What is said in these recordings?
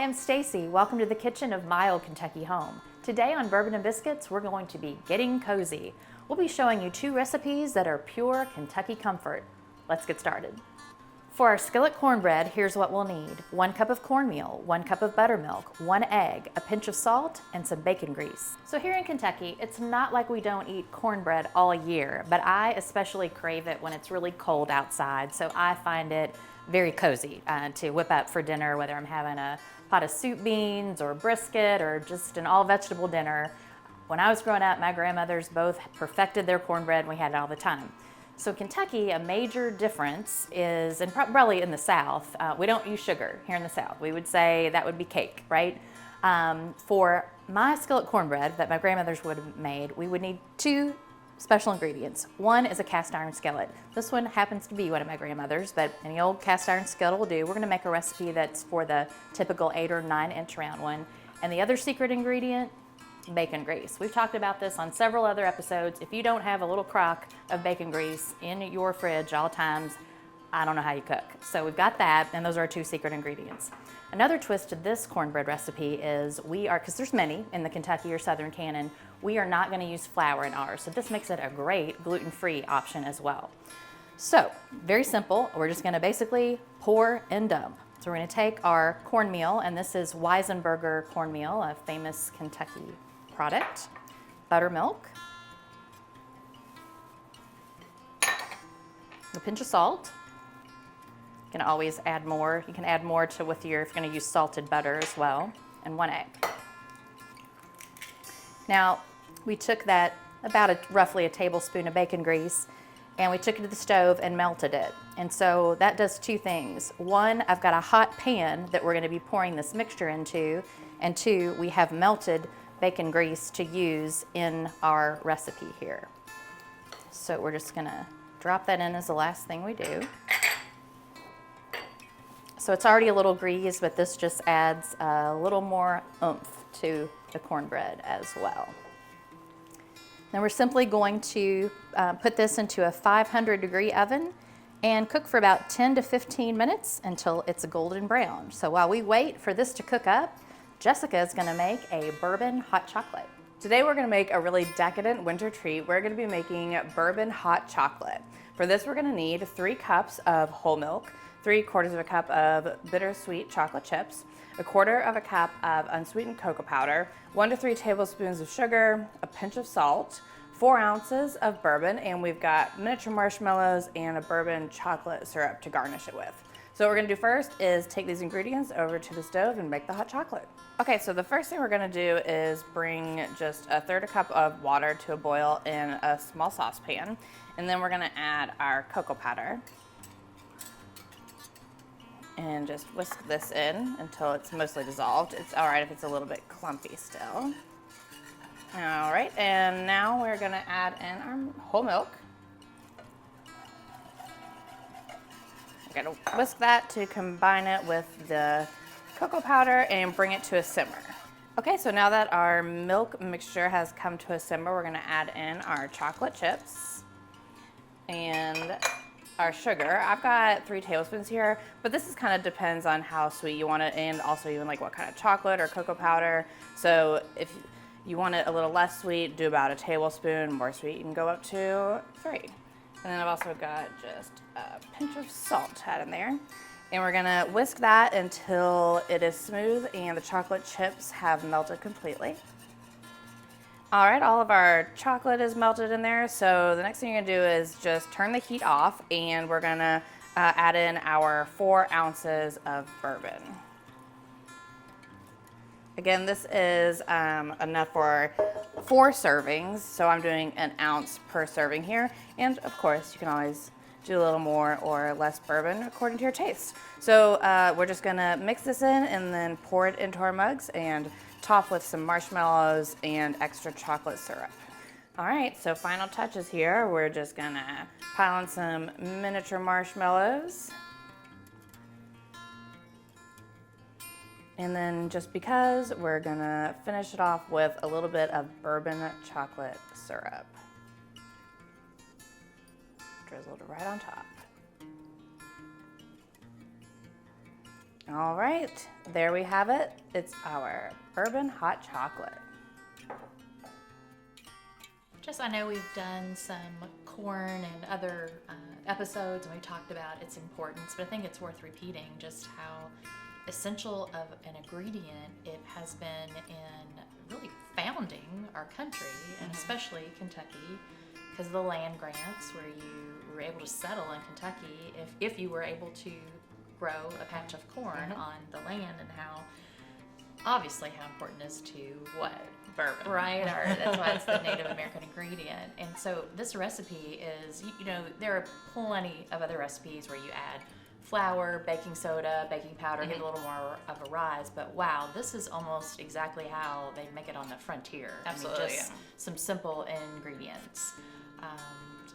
I'm Stacy. Welcome to the kitchen of my old Kentucky home. Today on Bourbon and Biscuits, we're going to be getting cozy. We'll be showing you 2 recipes that are pure Kentucky comfort. Let's get started. For our skillet cornbread, here's what we'll need. 1 cup of cornmeal, 1 cup of buttermilk, 1 egg, a pinch of salt, and some bacon grease. So here in Kentucky, it's not like we don't eat cornbread all year, but I especially crave it when it's really cold outside, so I find it very cozy to whip up for dinner, whether I'm having a pot of soup beans or brisket or just an all vegetable dinner. When I was growing up, my grandmothers both perfected their cornbread and we had it all the time. So Kentucky, a major difference is, and probably in the South, we don't use sugar here in the South. We would say that would be cake, right? For my skillet cornbread that my grandmothers would have made, we would need 2 special ingredients. 1 is a cast iron skillet. This one happens to be one of my grandmother's, but any old cast iron skillet will do. We're gonna make a recipe that's for the typical 8 or 9 inch round one. And the other secret ingredient, bacon grease. We've talked about this on several other episodes. If you don't have a little crock of bacon grease in your fridge all times, I don't know how you cook. So we've got that, and those are our 2 secret ingredients. Another twist to this cornbread recipe is because there's many in the Kentucky or Southern canon, we are not gonna use flour in ours. So this makes it a great gluten-free option as well. So, very simple. We're just gonna basically pour and dump. So we're gonna take our cornmeal, and this is Weisenberger cornmeal, a famous Kentucky product, buttermilk, a pinch of salt. You can always add more. You can add more if you're gonna use salted butter as well, and 1 egg. Now, we took that roughly a tablespoon of bacon grease, and we took it to the stove and melted it. And so that does 2 things. 1, I've got a hot pan that we're gonna be pouring this mixture into, and 2, we have melted bacon grease to use in our recipe here. So we're just gonna drop that in as the last thing we do. So it's already a little greased, but this just adds a little more oomph to the cornbread as well. Then we're simply going to put this into a 500-degree oven and cook for about 10 to 15 minutes until it's a golden brown. So while we wait for this to cook up, Jessica is gonna make a bourbon hot chocolate. Today we're gonna make a really decadent winter treat. We're gonna be making bourbon hot chocolate. For this we're gonna need 3 cups of whole milk, 3/4 of a cup of bittersweet chocolate chips, 1/4 of a cup of unsweetened cocoa powder, 1 to 3 tablespoons of sugar, a pinch of salt, 4 ounces of bourbon, and we've got miniature marshmallows and a bourbon chocolate syrup to garnish it with. So what we're gonna do first is take these ingredients over to the stove and make the hot chocolate. Okay, so the first thing we're gonna do is bring just 1/3 cup of water to a boil in a small saucepan, and then we're gonna add our cocoa powder and just whisk this in until it's mostly dissolved. It's all right if it's a little bit clumpy still. All right, and now we're gonna add in our whole milk. We're gonna whisk that to combine it with the cocoa powder and bring it to a simmer. Okay, so now that our milk mixture has come to a simmer, we're gonna add in our chocolate chips and our sugar. I've got 3 tablespoons here, but this is kind of depends on how sweet you want it and also even like what kind of chocolate or cocoa powder. So if you want it a little less sweet, do about a tablespoon. More sweet, you can go up to 3. And then I've also got just a pinch of salt to add in there. And we're gonna whisk that until it is smooth and the chocolate chips have melted completely. All right, all of our chocolate is melted in there. So the next thing you're gonna do is just turn the heat off, and we're gonna add in our 4 ounces of bourbon. Again, this is enough for 4 servings, so I'm doing 1 ounce per serving here. And of course, you can always do a little more or less bourbon according to your taste. So we're just gonna mix this in and then pour it into our mugs and top with some marshmallows and extra chocolate syrup. All right, so final touches here. We're just gonna pile in some miniature marshmallows. And then just because, we're gonna finish it off with a little bit of bourbon chocolate syrup. Drizzled right on top. All right, there we have it. It's our bourbon hot chocolate. Just, I know we've done some corn and other episodes, and we've talked about its importance, but I think it's worth repeating just how essential of an ingredient it has been in really founding our country, and especially Kentucky, because of the land grants where you were able to settle in Kentucky if you were able to grow a patch of corn on the land, and how obviously how important it is to what? Bourbon. Right, or that's why it's the Native American ingredient. And so this recipe is, you know, there are plenty of other recipes where you add flour, baking soda, baking powder, give it a little more of a rise, but wow, this is almost exactly how they make it on the frontier. Absolutely, I mean, just yeah. some simple ingredients.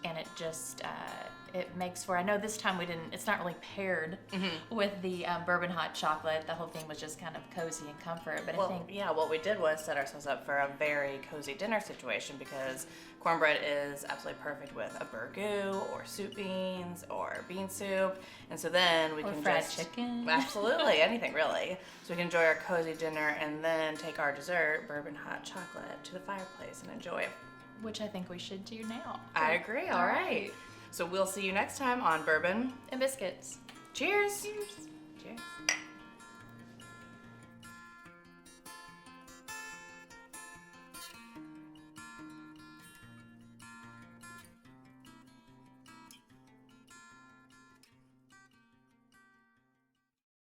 And it just, it makes for, I know this time it's not really paired with the bourbon hot chocolate. The whole thing was just kind of cozy and comfort, but I think, yeah, what we did was set ourselves up for a very cozy dinner situation, because cornbread is absolutely perfect with a burgoo or soup beans or bean soup, and so then we or can fried just chicken. absolutely anything really. So we can enjoy our cozy dinner and then take our dessert, bourbon hot chocolate, to the fireplace and enjoy it. Which I think we should do now. I agree. All right. So we'll see you next time on Bourbon And biscuits. Cheers. Cheers. Cheers.